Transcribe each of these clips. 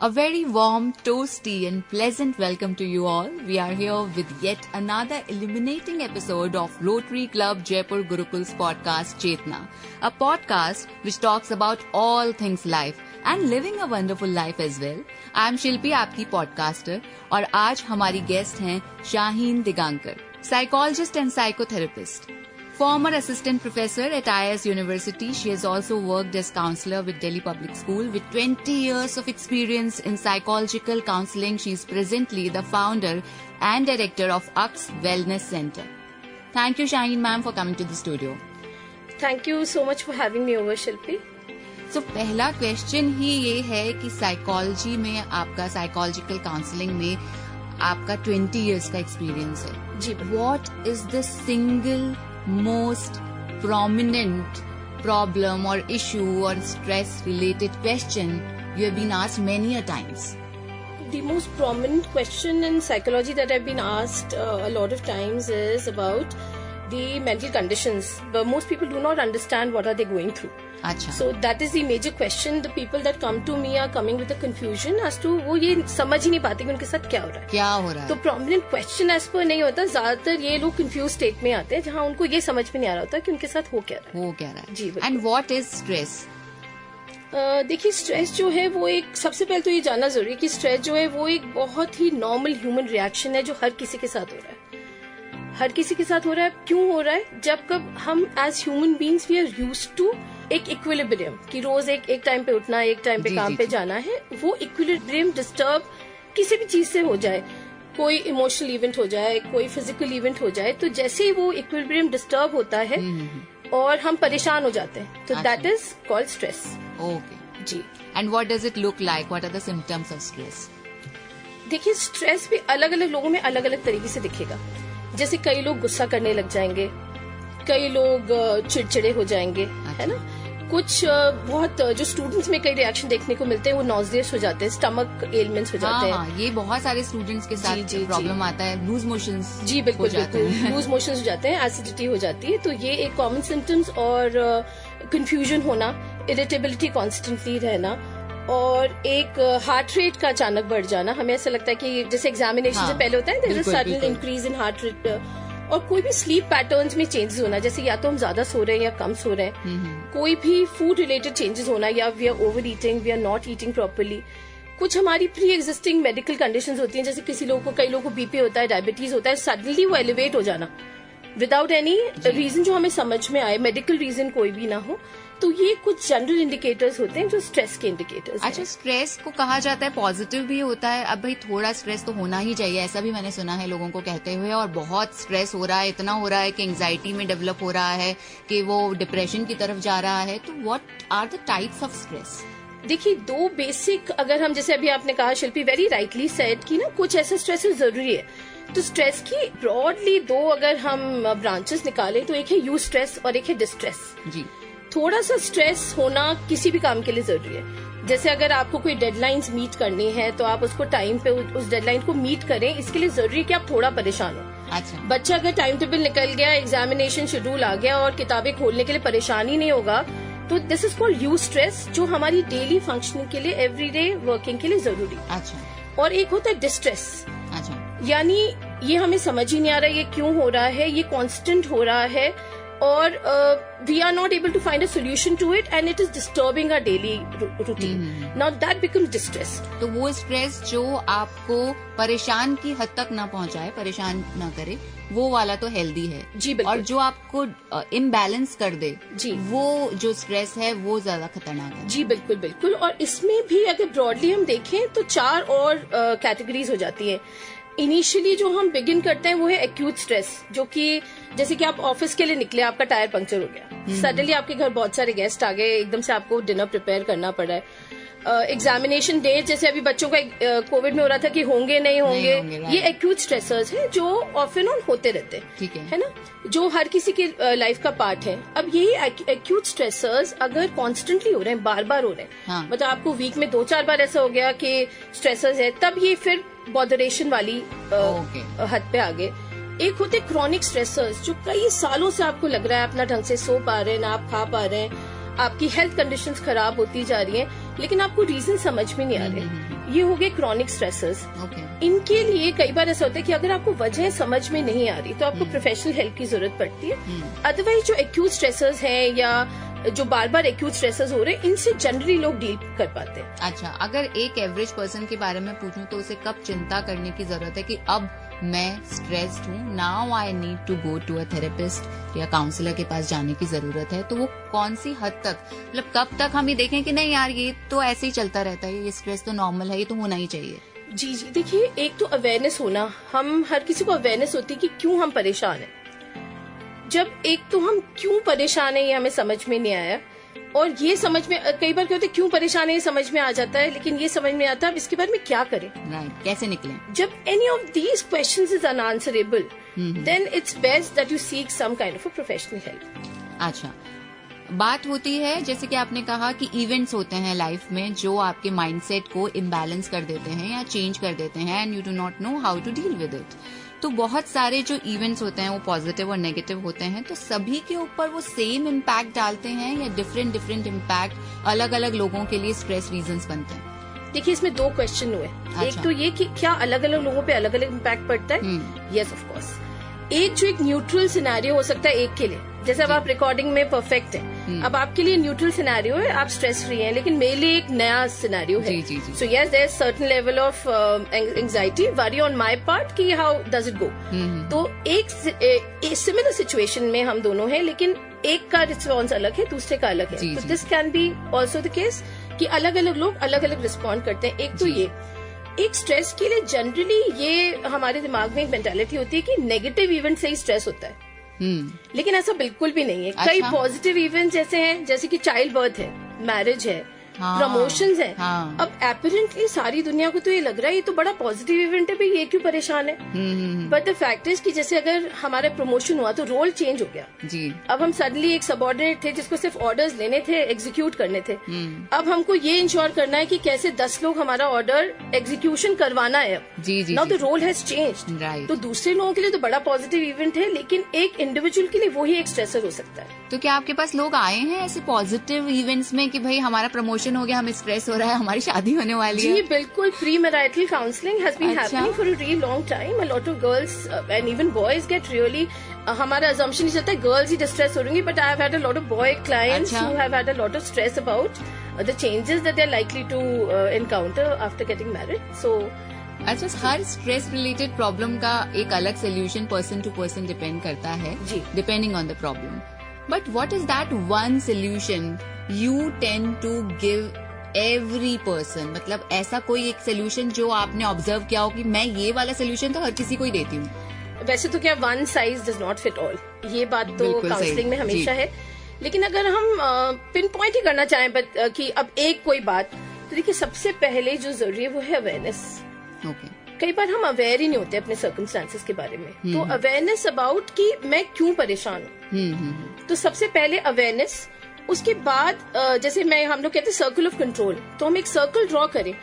A very warm, toasty and pleasant welcome to you all. We are here with yet another illuminating episode of Rotary Club Jaipur Gurukul's podcast Chetna, a podcast which talks about all things life and living a wonderful life as well. I am Shilpi, आपकी podcaster, और आज हमारी guest हैं Shaheen दिगांकर, psychologist and psychotherapist. Former assistant professor at IIS University, she has also worked as counselor with Delhi Public School. With 20 years of experience in psychological counseling, she is presently the founder and director of UX Wellness Center. Thank you, Shaheen ma'am, for coming to the studio. Thank you so much for having me over, Shilpi. So, पहला question ही ये है कि psychology में आपका psychological counselling में आपका 20 years का experience है. जी. What is the single most prominent problem or issue or stress related question you have been asked many a times? The most prominent question in psychology that I've been asked a lot of times is about the mental conditions, but most people do not understand what are they going through. अच्छा. So that is the major question. The people that come to me are coming with a confusion as to वो ये समझ ही नहीं पाते कि उनके साथ क्या हो रहा है. तो prominent question as per नहीं होता. ज्यादातर ये लोग confused state में आते हैं जहाँ उनको ये समझ में नहीं आ रहा होता कि उनके साथ हो क्या रहा है. जी. And what is stress? देखिए, स्ट्रेस जो है वो एक, सबसे पहले तो ये जानना जरूरी है कि स्ट्रेस जो है वो एक बहुत ही नॉर्मल ह्यूमन रिएक्शन है जो हर किसी के साथ हो रहा है. हर किसी के साथ हो रहा है. क्यों हो रहा है? जब कब हम as human beings we are used to एक इक्विलिब्रियम कि रोज एक टाइम पे उठना, एक टाइम पे काम पे जाना है. वो इक्विलिब्रियम डिस्टर्ब किसी भी चीज से हो जाए, कोई इमोशनल इवेंट हो जाए, कोई फिजिकल इवेंट हो जाए, तो जैसे ही वो इक्विलिब्रियम डिस्टर्ब होता है और हम परेशान हो जाते हैं, तो that is called stress. Okay. जी. And what does it look like? What are the symptoms of stress? देखिए, स्ट्रेस भी अलग अलग लोगों में अलग अलग तरीके से दिखेगा. जैसे कई लोग गुस्सा करने लग जाएंगे, कई लोग चिड़चिड़े हो जाएंगे, है ना. कुछ बहुत जो स्टूडेंट्स में कई रिएक्शन देखने को मिलते हैं, वो नॉजियस हो जाते हैं, स्टमक एलिमेंट्स हो जाते हैं. ये बहुत सारे स्टूडेंट्स के साथ प्रॉब्लम आता है. Loose motions. जी बिल्कुल बिल्कुल. लूज मोशंस हो जाते हैं, एसिडिटी हो जाती है. तो ये एक कॉमन सिम्टम्स. और कंफ्यूजन होना, इरिटेबिलिटी कॉन्स्टेंटली रहना, और एक हार्ट रेट का अचानक बढ़ जाना. हमें ऐसा लगता है कि जैसे एग्जामिनेशन से पहले होता है, there is sudden increase in heart rate. और कोई भी स्लीप पैटर्न्स में चेंजेस होना, जैसे या तो हम ज्यादा सो रहे हैं या कम सो रहे हैं. कोई भी फूड रिलेटेड चेंजेस होना, या we are over eating, we are not eating properly. कुछ हमारी प्री एग्जिस्टिंग मेडिकल कंडीशंस होती हैं, जैसे कई लोगों को बीपी होता है, डायबिटीज होता है, सडनली वो एलिवेट हो जाना विदाउट एनी रीजन जो हमें समझ में आए, मेडिकल रीजन कोई भी ना हो. तो ये कुछ जनरल इंडिकेटर्स होते हैं जो स्ट्रेस के इंडिकेटर्स. अच्छा, स्ट्रेस को कहा जाता है पॉजिटिव भी होता है. अब भाई थोड़ा स्ट्रेस तो होना ही चाहिए, ऐसा भी मैंने सुना है लोगों को कहते हुए. और बहुत स्ट्रेस हो रहा है, इतना हो रहा है कि एंजाइटी में डेवलप हो रहा है, कि वो डिप्रेशन की तरफ जा रहा है. तो what are the types of stress? देखिए, दो बेसिक, अगर हम जैसे अभी आपने कहा शिल्पी वेरी राइटली सेड कि ना कुछ ऐसा स्ट्रेस जरूरी है. तो स्ट्रेस की ब्रॉडली दो अगर हम ब्रांचेस निकालें तो एक है यू स्ट्रेस और एक है डिस्ट्रेस. जी. थोड़ा सा स्ट्रेस होना किसी भी काम के लिए जरूरी है. जैसे अगर आपको कोई डेडलाइंस मीट करनी है तो आप उसको टाइम पे उस डेडलाइन को मीट करें. इसके लिए जरूरी है कि आप थोड़ा परेशान हो. अच्छा. बच्चा अगर टाइम टेबल निकल गया, एग्जामिनेशन शेड्यूल आ गया और किताबें खोलने के लिए परेशान ही नहीं होगा, तो this is called you stress, जो हमारी डेली फंक्शनिंग के लिए, एवरीडे वर्किंग के लिए जरूरी. अच्छा. और एक होता है डिस्ट्रेस. अच्छा. यानी ये हमें समझ ही नहीं आ रहा है ये क्यों हो रहा है, ये कांस्टेंट हो रहा है, और we are not able to find a solution to it and it is disturbing our daily routine. Now that becomes distress. तो वो स्ट्रेस जो आपको परेशान की हद तक ना पहुंचाए, परेशान ना करे, वो वाला तो हेल्दी है. जी बिल्कुल. और जो आपको इम्बैलेंस कर दे, जी, वो जो स्ट्रेस है वो ज्यादा खतरनाक है. जी बिल्कुल बिल्कुल. और इसमें भी अगर ब्रॉडली हम देखें तो 4 और कैटेगरीज हो जाती है. इनिशियली जो हम बिगिन करते हैं वो है एक्यूट स्ट्रेस, जो कि जैसे कि आप ऑफिस के लिए निकले, आपका टायर पंक्चर हो गया, सडनली आपके घर बहुत सारे गेस्ट आ गए, एकदम से आपको डिनर प्रिपेयर करना पड़ा है. एग्जामिनेशन डे, जैसे अभी बच्चों का कोविड में हो रहा था कि होंगे नहीं होंगे, ये एक्यूट स्ट्रेसर्स हैं जो ऑफ एंड ऑन होते रहते हैं. ठीक है ना, जो हर किसी के लाइफ का पार्ट है. अब यही एक्यूट स्ट्रेसर्स अगर कॉन्स्टेंटली हो रहे हैं, बार बार हो रहे हैं, मतलब आपको वीक में 2-4 बार ऐसा हो गया कि स्ट्रेसर्स है, तब ये फिर बॉदरेशन वाली हद पे आ गए. एक होते क्रॉनिक स्ट्रेसर्स जो कई सालों से आपको लग रहा है आप ना ढंग से सो पा रहे हैं, ना आप खा पा रहे हैं, आपकी हेल्थ कंडीशंस खराब होती जा रही हैं, लेकिन आपको रीजन समझ में नहीं आ रहे। ये हो गए क्रॉनिक स्ट्रेसर्स। इनके लिए कई बार ऐसा होता है कि अगर आपको वजह समझ में नहीं आ रही तो आपको प्रोफेशनल हेल्प की जरूरत पड़ती है। अदरवाइज जो एक्यूट स्ट्रेसर्स हैं या जो बार बार एक्यूट स्ट्रेसर्स हो रहे हैं, इनसे जनरली लोग डील कर पाते हैं। अच्छा, अगर एक एवरेज पर्सन के बारे में पूछूं तो उसे कब चिंता करने की जरूरत है कि अब मैं स्ट्रेस्ड हूँ, now I need to go to a therapist या काउंसलर के पास जाने की जरूरत है, तो वो कौन सी हद तक, मतलब कब तक हम ये देखें कि नहीं यार ये तो ऐसे ही चलता रहता है, ये स्ट्रेस तो नॉर्मल है, ये तो होना ही चाहिए? जी जी, देखिए, एक तो अवेयरनेस होना, हम हर किसी को अवेयरनेस होती है कि क्यों हम परेशान हैं। जब एक तो हम क्यों परेशान है ये हमें समझ में नहीं आया, और ये समझ में कई बार क्या होता है, क्यों परेशान है ये समझ में आ जाता है, लेकिन ये समझ में आता है अब इसके बारे में क्या करें, कैसे निकलें। जब any of these questions is unanswerable, then it's best that you seek some kind of a professional help. अच्छा, बात होती है जैसे कि आपने कहा कि इवेंट्स होते हैं लाइफ में जो आपके माइंडसेट को इम्बैलेंस कर देते हैं या चेंज कर देते हैं, and you do not know how to deal with it. तो बहुत सारे जो इवेंट्स होते हैं वो पॉजिटिव और नेगेटिव होते हैं, तो सभी के ऊपर वो सेम इम्पैक्ट डालते हैं या डिफरेंट इम्पैक्ट अलग अलग लोगों के लिए स्ट्रेस रीजंस बनते हैं? देखिए, इसमें दो क्वेश्चन हुए। अच्छा। एक तो ये कि क्या अलग अलग लोगों पे अलग अलग इम्पैक्ट पड़ता है? Yes, of course. एक जो एक न्यूट्रल सिनेरियो हो सकता है एक के लिए, जैसे अब आप रिकॉर्डिंग में परफेक्ट हैं, अब आपके लिए न्यूट्रल सिनेरियो है, आप स्ट्रेस फ्री हैं, लेकिन मेरे लिए एक नया सिनेरियो है। So yes, there is certain level of anxiety, worry on my part कि हाउ डज इट गो। तो एक सिमिलर सिचुएशन में हम दोनों हैं, लेकिन एक का रिस्पॉन्स अलग है, दूसरे का अलग है। तो this can be also the case कि अलग अलग लोग अलग अलग रिस्पॉन्ड करते हैं। एक तो ये एक स्ट्रेस के लिए जनरली ये हमारे दिमाग में एक मेंटालिटी होती है कि नेगेटिव इवेंट से ही स्ट्रेस होता है, लेकिन ऐसा बिल्कुल भी नहीं है। अच्छा? कई पॉजिटिव इवेंट जैसे हैं, जैसे कि चाइल्ड बर्थ है, मैरिज है, प्रमोशंस है। अब एपरेंटली सारी दुनिया को तो ये लग रहा है ये तो बड़ा पॉजिटिव इवेंट है, भाई ये क्यों परेशान है। बट द फैक्ट इज कि जैसे अगर हमारा प्रमोशन हुआ तो रोल चेंज हो गया जी। अब हम सडनली एक सबऑर्डिनेट थे जिसको सिर्फ ऑर्डर्स लेने थे, एग्जीक्यूट करने थे। अब हमको ये इंश्योर करना है कि कैसे 10 लोग हमारा ऑर्डर एग्जीक्यूशन करवाना है। Now the role has changed. तो दूसरे लोगों के लिए तो बड़ा पॉजिटिव इवेंट है, लेकिन एक इंडिविजुअल के लिए वो ही एक स्ट्रेसर हो सकता है। तो क्या आपके पास लोग आए हैं ऐसे पॉजिटिव इवेंट्स में कि भाई हमारा प्रमोशन हो गया, हमें स्ट्रेस हो रहा है, हमारी शादी होने वाली है? जी बिल्कुल, pre marital counselling has been happening for a really long time. A lot of girls and even boys get really, हमारा assumption नहीं चलता है गर्ल्स ही डिस्ट्रेस हो रही, but I have had a lot of boy clients who have had a lot of stress about the changes that they are likely to encounter after getting married. So अच्छा, हर stress related problem का एक अलग solution person to person depend करता है, depending on the problem. But what is that one solution you tend to give every person? मतलब ऐसा कोई एक सोल्यूशन जो आपने ऑब्जर्व किया हो कि मैं ये वाला सोल्यूशन तो हर किसी को ही देती हूँ? वैसे तो क्या one size does not fit all, ये बात तो काउंसलिंग में हमेशा है। लेकिन अगर हम पिन पॉइंट ही करना चाहें कि अब एक कोई बात, तो देखिए सबसे पहले जो जरूरी है वो है अवेयरनेस। कई बार हम अवेयर ही नहीं होते अपने सर्कमस्टांसेस के बारे में, तो अवेयरनेस अबाउट कि मैं क्यों परेशान हूँ। तो सबसे पहले अवेयरनेस, उसके बाद जैसे हम लोग कहते हैं सर्कल ऑफ कंट्रोल, तो हम एक सर्कल ड्रॉ करें,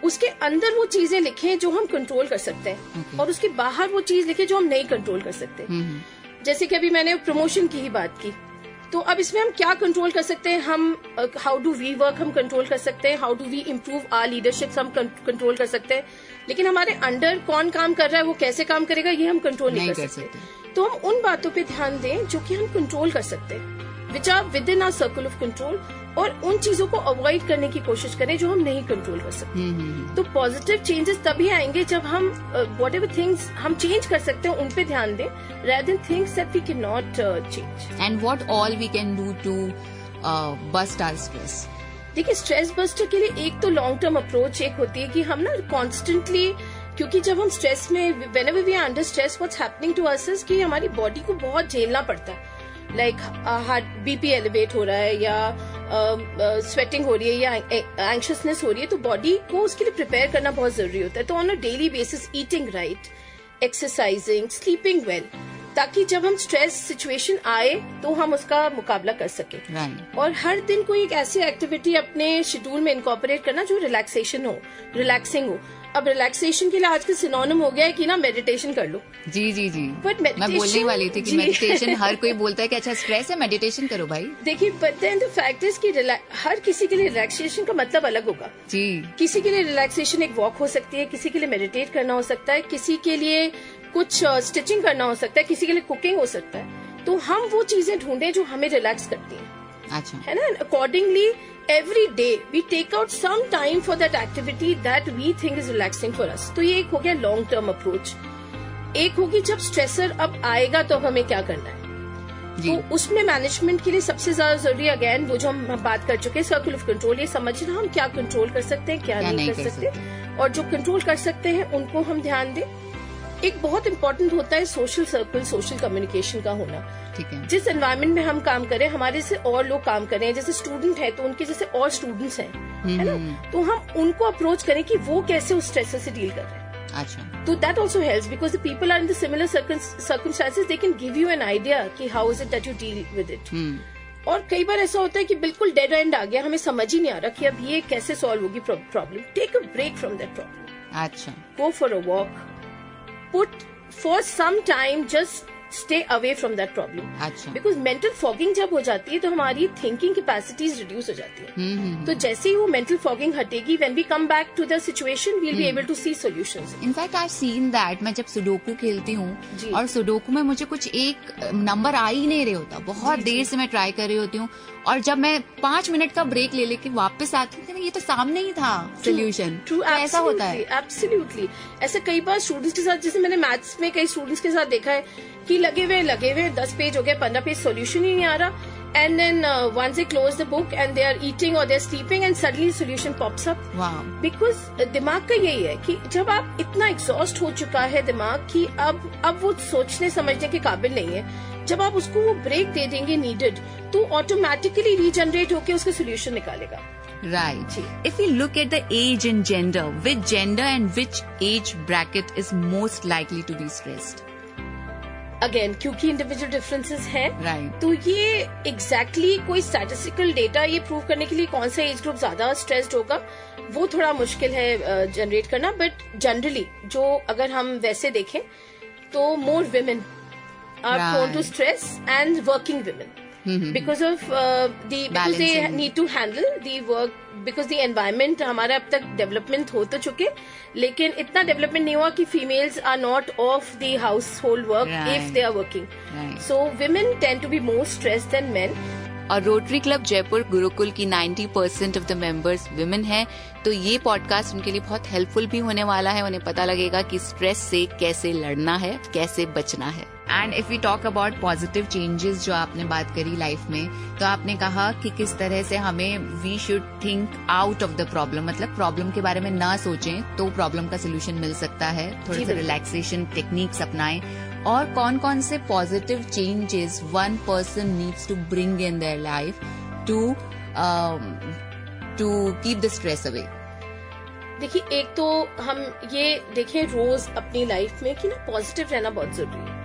उसके अंदर वो चीजें लिखें जो हम कंट्रोल कर सकते हैं, और उसके बाहर वो चीज लिखें जो हम नहीं कंट्रोल कर सकते। जैसे कि अभी मैंने प्रमोशन की ही बात की, तो अब इसमें हम क्या कंट्रोल कर सकते हैं? हम हाउ डू वी वर्क हम कंट्रोल कर सकते हैं, how do we improve our leadership हम कंट्रोल कर सकते हैं, लेकिन हमारे अंडर कौन काम कर रहा है, वो कैसे काम करेगा, ये हम कंट्रोल नहीं कर सकते। तो हम उन बातों पे ध्यान दें जो कि हम कंट्रोल कर सकते हैं, which are within our circle of control, और उन चीजों को अवॉइड करने की कोशिश करें जो हम नहीं कंट्रोल कर सकते। तो पॉजिटिव चेंजेस तभी आएंगे जब हम वॉट एवर थिंग्स हम चेंज कर सकते हैं उन पे ध्यान दें, rather than things that we cannot change. And what all we can do to bust our stress? देखिए, स्ट्रेस बस्टर के लिए एक तो लॉन्ग टर्म अप्रोच एक होती है कि हम ना कॉन्स्टेंटली, क्योंकि जब हम स्ट्रेस में, whenever we are under stress, what's happening to us is कि हमारी बॉडी को बहुत झेलना पड़ता है। लाइक हार्ट बीपी एलिवेट हो रहा है, या स्वेटिंग हो रही है, या एंग्शियसनेस हो रही है, तो बॉडी को उसके लिए प्रिपेयर करना बहुत जरूरी होता है। तो on a daily basis eating right, exercising, sleeping well, ताकि जब हम स्ट्रेस सिचुएशन आए तो हम उसका मुकाबला कर सके। और हर दिन कोई एक ऐसी एक्टिविटी अपने शेड्यूल में इनकॉर्पोरेट करना जो रिलैक्सिंग हो। अब रिलैक्सेशन के लिए आजकल सिनोनिम हो गया है कि ना मेडिटेशन कर लो। जी बट मैं बोलने वाली थी कि मेडिटेशन हर कोई बोलता है कि अच्छा स्ट्रेस है मेडिटेशन करो भाई। देखिए but then the fact is कि हर किसी के लिए रिलैक्सेशन का मतलब अलग होगा जी। किसी के लिए रिलैक्सेशन एक वॉक हो सकती है, किसी के लिए मेडिटेट करना हो सकता है, किसी के लिए कुछ स्टिचिंग करना हो सकता है, किसी के लिए कुकिंग हो सकता है। तो हम वो चीजें ढूंढे जो हमें रिलैक्स करती हैं। अच्छा है ना। Accordingly every day we take out some time for that activity that we think is relaxing for us। तो ये एक हो गया लॉन्ग टर्म अप्रोच। एक होगी जब स्ट्रेसर अब आएगा तो हमें क्या करना है। तो उसमें मैनेजमेंट के लिए सबसे ज्यादा जरूरी अगेन वो जो हम बात कर चुके हैं सर्कल ऑफ कंट्रोल, ये समझना हम क्या कंट्रोल कर सकते हैं, क्या नहीं कर सकते, और जो कंट्रोल कर सकते हैं उनको हम ध्यान दें। एक बहुत इंपॉर्टेंट होता है सोशल सर्कल, सोशल कम्युनिकेशन का होना। ठीक है। जिस एनवायरमेंट में हम काम करें, हमारे से और लोग काम कर रहे हैं, जैसे स्टूडेंट है तो उनके जैसे और स्टूडेंट्स हैं, है ना, तो हम उनको अप्रोच करें कि वो कैसे उस स्ट्रेस से डील कर रहे हैं। अच्छा। तो that also helps because the people are in the similar circumstances, they can give you an idea कि how is it that you deal with it. और कई बार ऐसा होता है कि बिल्कुल डेड एंड आ गया, हमें समझ ही नहीं आ रहा कि अब ये कैसे सॉल्व होगी problem. Take a break from that problem. अच्छा। Go for a walk, put for some time just stay away from that problem। अच्छा। Because mental fogging जब हो जाती है तो हमारी thinking capacities reduce हो जाती है। तो जैसे ही वो mental fogging हटेगी, when we come back to the situation, we'll be able to see solutions। In fact, I've seen that मैं जब सुडोकू खेलती हूँ और सुडोकू में मुझे कुछ एक नंबर आ ही नहीं रहे होता, बहुत देर से मैं ट्राई कर रही होती हूँ, और जब मैं 5 मिनट का ब्रेक ले लेके वापस आती हूँ, ये तो सामने ही था सोल्यूशन। ट्रू, ऐसा होता है। एब्सोल्युटली। ऐसा कई बार स्टूडेंट्स के साथ, जैसे मैंने मैथ्स में कई स्टूडेंट्स के साथ देखा है कि लगे हुए 10 पेज हो गए, 15 पेज, सोल्यूशन ही नहीं आ रहा। And then once they close the book and they are eating or they're sleeping and suddenly solution pops up। Wow। Because दिमाग का यही है कि जब आप इतना एग्जॉस्ट हो चुका है दिमाग कि अब वो सोचने समझने के काबिल नहीं है, जब आप उसको वो ब्रेक दे देंगे नीडेड, तो ऑटोमेटिकली रीजनरेट होकर उसका सोल्यूशन निकालेगा। Right। If we look at the age and gender, which gender and which age bracket is most likely to be stressed? Again क्योंकि इंडिविजुअल डिफरेंसेस हैं, right। तो ये एग्जैक्टली कोई स्टैटिस्टिकल डेटा ये prove करने के लिए कौन सा एज ग्रुप ज्यादा स्ट्रेस्ड होगा वो थोड़ा मुश्किल है जनरेट करना। बट जनरली जो अगर हम वैसे देखें तो more women are prone to stress and working women because of because they need to handle the work, because the environment हमारा अब तक डेवलपमेंट हो तो चुके, लेकिन इतना डेवलपमेंट नहीं हुआ कि females are not off the household work if they are working। So women tend to be more stressed than men। और रोटरी क्लब जयपुर गुरुकुल की 90% ऑफ द मेंबर्स विमेन हैं, तो ये पॉडकास्ट उनके लिए बहुत हेल्पफुल भी होने वाला है। उन्हें पता लगेगा कि स्ट्रेस से कैसे लड़ना है, कैसे बचना है। And if we talk about positive changes जो आपने बात करी लाइफ में, तो आपने कहा कि किस तरह से हमें we should think out of the problem, मतलब प्रॉब्लम के बारे में ना सोचें तो प्रॉब्लम का सोल्यूशन मिल सकता है। थोड़ा सा रिलैक्सेशन टेक्निक्स अपनाएं, और कौन कौन से positive changes one person needs to bring in their life to keep the stress away. देखिए, एक तो हम ये देखें रोज अपनी लाइफ में कि ना पॉजिटिव रहना बहुत जरूरी है।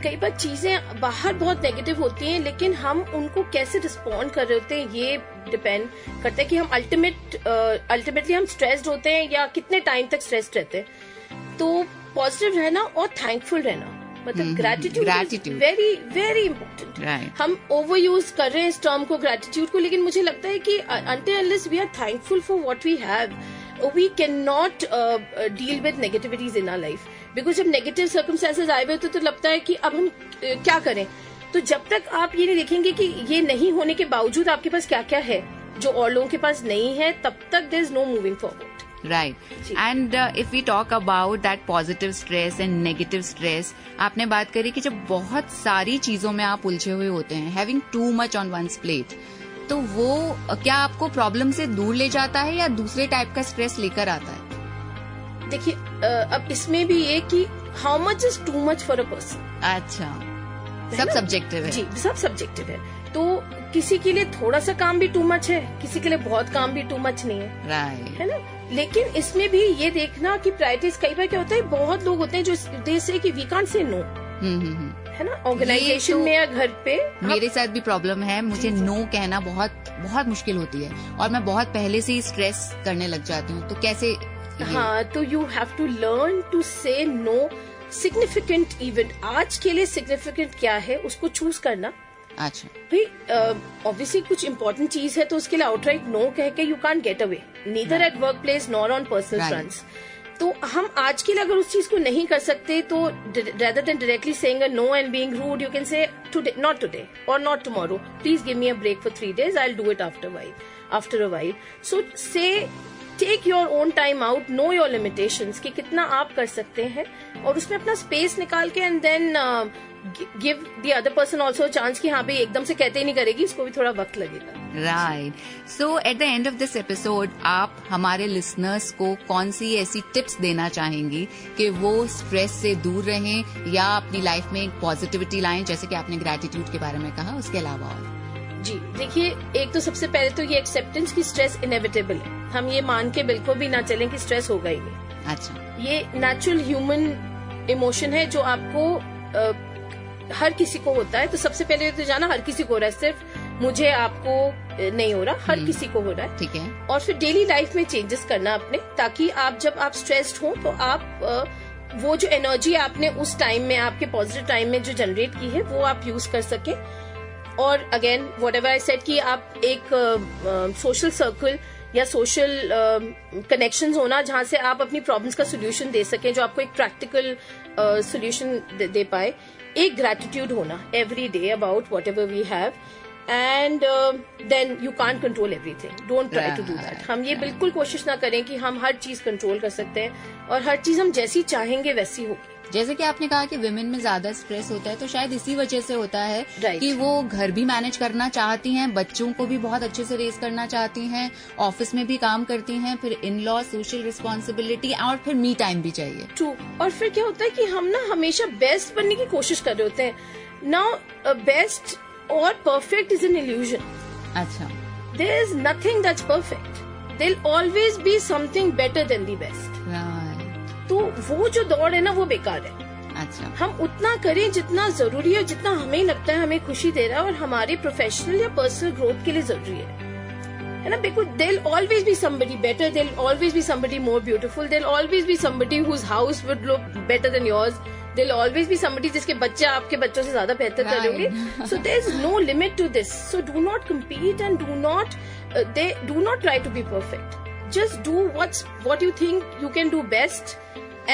कई बार चीजें बाहर बहुत नेगेटिव होती हैं, लेकिन हम उनको कैसे रिस्पॉन्ड कर रहे होते हैं ये डिपेंड करता है कि हम अल्टीमेटली हम स्ट्रेस्ड होते हैं या कितने टाइम तक स्ट्रेस्ड रहते हैं। तो पॉजिटिव रहना और थैंकफुल रहना, मतलब ग्रेटिट्यूड वेरी वेरी इंपॉर्टेंट। हम ओवर यूज कर रहे हैं इस टर्म को, ग्रेटिट्यूड को, लेकिन मुझे लगता है कि until unless we are thankful for what we have, we cannot deal with negativities in our life। Because जब नेगेटिव सर्कमस्टेंसेस आए हुए तो लगता है कि अब हम क्या करें। तो जब तक आप ये नहीं देखेंगे कि ये नहीं होने के बावजूद आपके पास क्या क्या है जो और लोगों के पास नहीं है, तब तक there is no moving forward। Right। And if we talk about that positive stress and negative stress, आपने बात करी कि जब बहुत सारी चीजों में आप उलझे हुए होते हैं, having too much on one's plate, तो वो क्या आपको प्रॉब्लम से दूर ले जाता है या दूसरे टाइप का स्ट्रेस लेकर आता है? देखिए, अब इसमें भी ये कि how much is too much for a person. अच्छा, सब सब्जेक्टिव है। जी, सब सब्जेक्टिव है। तो किसी के लिए थोड़ा सा काम भी टू मच है, किसी के लिए बहुत काम भी टू मच नहीं है। राइट। है ना। लेकिन इसमें भी ये देखना कि प्रायोरिटीज, कई बार क्या होता है, बहुत लोग होते हैं जो दे से कि वी कांट से नो, है ना, ऑर्गेनाइजेशन में या घर पे। मेरे साथ भी प्रॉब्लम है, मुझे नो कहना बहुत बहुत मुश्किल होती है और मैं बहुत पहले से ही स्ट्रेस करने लग जाती हूँ, तो कैसे? हाँ, तो you have to learn to say no. Significant event, आज के लिए सिग्निफिकेंट क्या है उसको चूज करना। अच्छा भाई, ऑब्वियसली कुछ इंपॉर्टेंट चीज है तो उसके लिए आउटराइट नो कह के you can't get away, neither at work place nor on personal fronts. तो हम आज के लिए अगर उस चीज को नहीं कर सकते तो rather than directly saying a no and being rude, you can say today, not today or not tomorrow, please give me a break for 3 days, I'll do it after a while. So say, take your own time out, know your limitations कि कितना आप कर सकते हैं और उसमें अपना space निकाल के and then give the other person also a chance कि हाँ भाई एकदम से कहते ही नहीं करेगी, इसको भी थोड़ा वक्त लगेगा। Right. So at the end of this episode आप हमारे लिसनर्स को कौन सी ऐसी टिप्स देना चाहेंगी कि वो स्ट्रेस से दूर रहें या अपनी लाइफ में एक पॉजिटिविटी लाएं, जैसे कि आपने ग्रैटिट्यूड के बारे में कहा, उसके अलावा और? जी देखिए, एक तो सबसे पहले तो ये एक्सेप्टेंस की स्ट्रेस इनेविटेबल है, हम ये मान के बिल्कुल भी ना चलें कि स्ट्रेस होगा ही नहीं। अच्छा, ये नेचुरल ह्यूमन इमोशन है जो आपको हर किसी को होता है। तो सबसे पहले तो जाना हर किसी को हो रहा है, सिर्फ मुझे आपको नहीं हो रहा, हर किसी को हो रहा है। ठीक है। और फिर डेली लाइफ में चेंजेस करना अपने, ताकि आप जब आप स्ट्रेस्ड हो तो आप वो जो एनर्जी आपने उस टाइम में, आपके पॉजिटिव टाइम में जो जनरेट की है, वो आप यूज कर सके। और अगेन व्हाटएवर आई सेड कि आप एक सोशल सर्कल या सोशल कनेक्शंस होना जहां से आप अपनी प्रॉब्लम्स का सोल्यूशन दे सकें, जो आपको एक प्रैक्टिकल सोल्यूशन दे पाए। एक ग्रैटिट्यूड होना every day about whatever we have, and then you can't control everything, don't try to do that. हम ये बिल्कुल कोशिश ना करें कि हम हर चीज कंट्रोल कर सकते हैं और हर चीज हम जैसी चाहेंगे वैसी होगी। जैसे कि आपने कहा कि विमेन में ज्यादा स्ट्रेस होता है, तो शायद इसी वजह से होता है कि वो घर भी मैनेज करना चाहती हैं, बच्चों को भी बहुत अच्छे से रेस करना चाहती हैं, ऑफिस में भी काम करती हैं, फिर इन लॉ, सोशल रिस्पॉन्सिबिलिटी और फिर मी टाइम भी चाहिए। ट्रू। और फिर क्या होता है कि हम ना हमेशा बेस्ट बनने की कोशिश कर रहे होते हैं। नाउ बेस्ट और परफेक्ट इज एन इल्यूजन। अच्छा, there is nothing that's perfect, there will always be something better than the best. तो वो जो दौड़ है ना, वो बेकार है। अच्छा, हम उतना करें जितना जरूरी है, जितना हमें लगता है हमें खुशी दे रहा है और हमारे प्रोफेशनल या पर्सनल ग्रोथ के लिए जरूरी है ना। Because there always be somebody better, there always be somebody more beautiful, there always be somebody whose house would look better than yours, there always be somebody जिसके बच्चे आपके बच्चों से ज्यादा बेहतर करेंगे। So there is no limit to this. So do not compete and do not try to be perfect. Just do what you think you can do best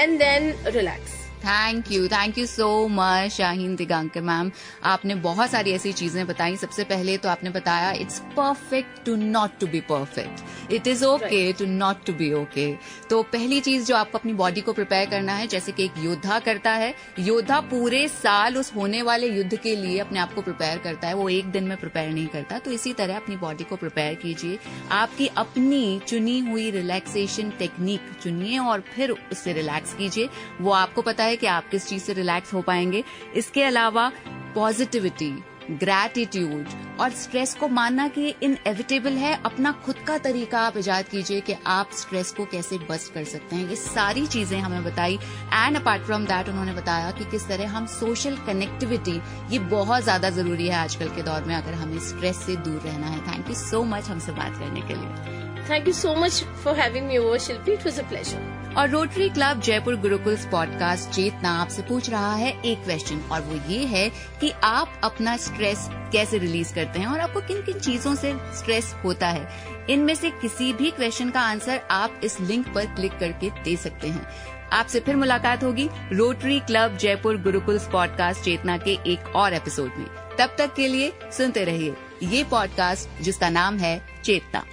and then relax. Thank you so much Shaheen Digankar ma'am. आपने बहुत सारी ऐसी चीजें बताई। सबसे पहले तो आपने बताया it's perfect to not to be perfect, it is okay to not to be okay. तो पहली चीज जो आपको अपनी बॉडी को प्रिपेयर करना है, जैसे कि एक योद्धा करता है, योद्धा पूरे साल उस होने वाले युद्ध के लिए अपने आप को प्रिपेयर करता है, वो एक दिन में प्रिपेयर नहीं करता। तो इसी तरह अपनी बॉडी को प्रिपेयर कीजिए, आपकी अपनी चुनी हुई रिलैक्सेशन टेक्निक चुनिए और फिर उससे रिलैक्स कीजिए। वो आपको पता है कि आप किस चीज से रिलैक्स हो पाएंगे। इसके अलावा पॉजिटिविटी, ग्रैटिट्यूड और स्ट्रेस को मानना कि इनएविटेबल है, अपना खुद का तरीका आप इजाद कीजिए कि आप स्ट्रेस को कैसे बस्ट कर सकते हैं। ये सारी चीजें हमें बताई। एंड अपार्ट फ्रॉम दैट उन्होंने बताया कि किस तरह हम सोशल कनेक्टिविटी, ये बहुत ज्यादा जरूरी है आजकल के दौर में अगर हमें स्ट्रेस से दूर रहना है। थैंक यू सो मच हमसे बात करने के लिए। Thank you so much for having me over, Shilpi. It was a pleasure. और Rotary club Jaipur Gurukul's podcast Chetna आपसे पूछ रहा है एक क्वेश्चन, और वो ये है कि आप अपना स्ट्रेस कैसे रिलीज करते हैं और आपको किन किन चीजों से स्ट्रेस होता है। इनमें से किसी भी क्वेश्चन का आंसर आप इस लिंक पर क्लिक करके दे सकते हैं। आपसे फिर मुलाकात होगी Rotary club Jaipur Gurukul's podcast Chetna के एक और एपिसोड में। तब तक के लिए सुनते रहिए ये पॉडकास्ट जिसका नाम है चेतना।